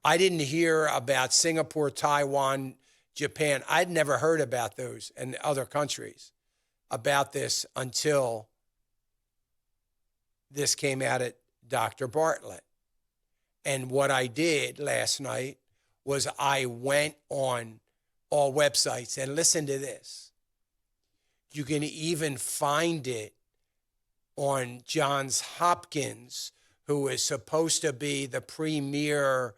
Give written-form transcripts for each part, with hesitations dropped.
I didn't hear about Singapore, Taiwan, Japan. I'd never heard about those and other countries about this until this came out at Dr. Bartlett. And what I did last night was I went on all websites and listen to this. You can even find it on Johns Hopkins, who is supposed to be the premier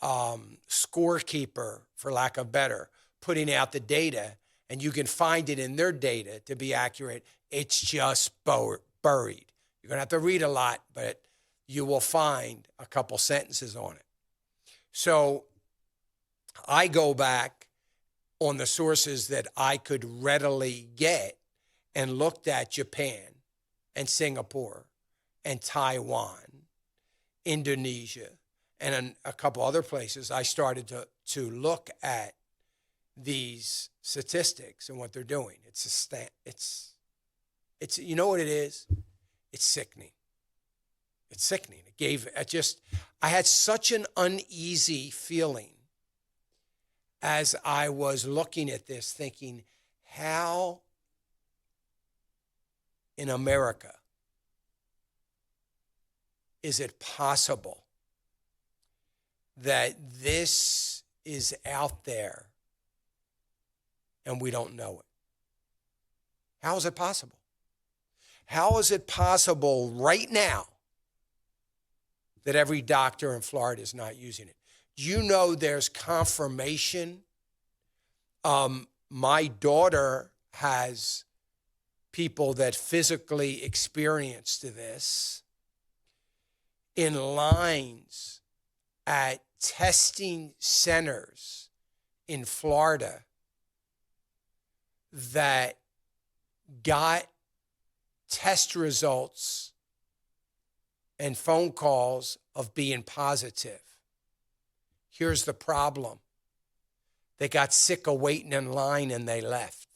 scorekeeper, for lack of better, putting out the data, and you can find it in their data to be accurate. It's just buried. You're going to have to read a lot, but you will find a couple sentences on it. So I go back on the sources that I could readily get and looked at Japan and Singapore and Taiwan, Indonesia, and in a couple other places. I started to look at these statistics and what they're doing. It's you know what it is? It's sickening. It's sickening. I had such an uneasy feeling as I was looking at this, thinking, how in America is it possible that this is out there and we don't know it? How is it possible? How is it possible right now that every doctor in Florida is not using it? Do you know there's confirmation? My daughter has people that physically experienced this in lines at testing centers in Florida that got test results and phone calls of being positive. Here's the problem. They got sick of waiting in line and they left.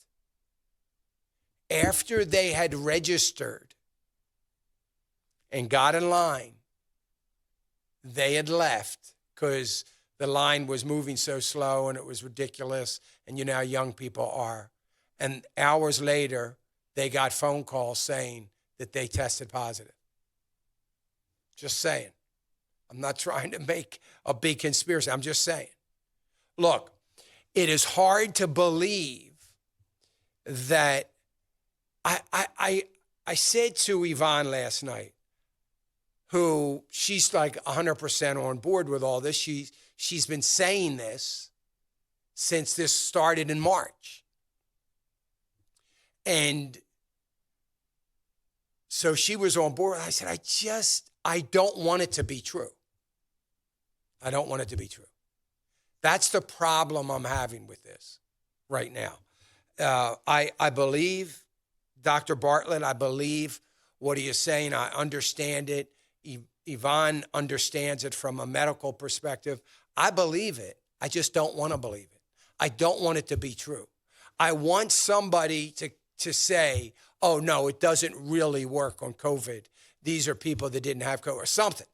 After they had registered and got in line, they had left because the line was moving so slow and it was ridiculous. And you know how young people are. And hours later, they got phone calls saying that they tested positive. Just saying. I'm not trying to make a big conspiracy. I'm just saying. Look, it is hard to believe that I said to Yvonne last night, who she's like 100% on board with all this. She's been saying this since this started in March. And so she was on board. I said, I don't want it to be true. I don't want it to be true. That's the problem I'm having with this right now. I believe Dr. Bartlett. I believe what he is saying. I understand it. Yvonne understands it from a medical perspective. I believe it. I just don't want to believe it. I don't want it to be true. I want somebody to say, oh, no, it doesn't really work on COVID. These are people that didn't have COVID or something,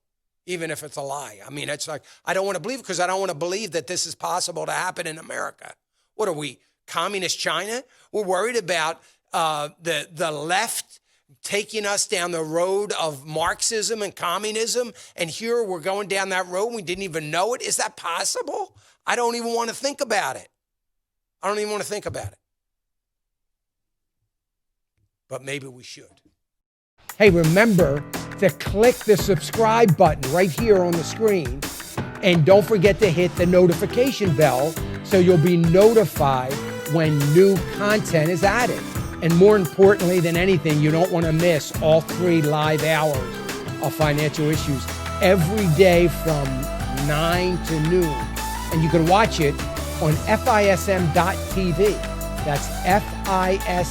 even if it's a lie. I mean, it's like, I don't want to believe it because I don't want to believe that this is possible to happen in America. What are we, communist China? We're worried about the left taking us down the road of Marxism and communism, and here we're going down that road and we didn't even know it. Is that possible? I don't even want to think about it. I don't even want to think about it. But maybe we should. Hey, remember to click the subscribe button right here on the screen, and don't forget to hit the notification bell so you'll be notified when new content is added. And more importantly than anything, you don't want to miss all 3 live hours of Financial Issues every day from 9 to noon. And you can watch it on FISM.tv. That's FISM.tv.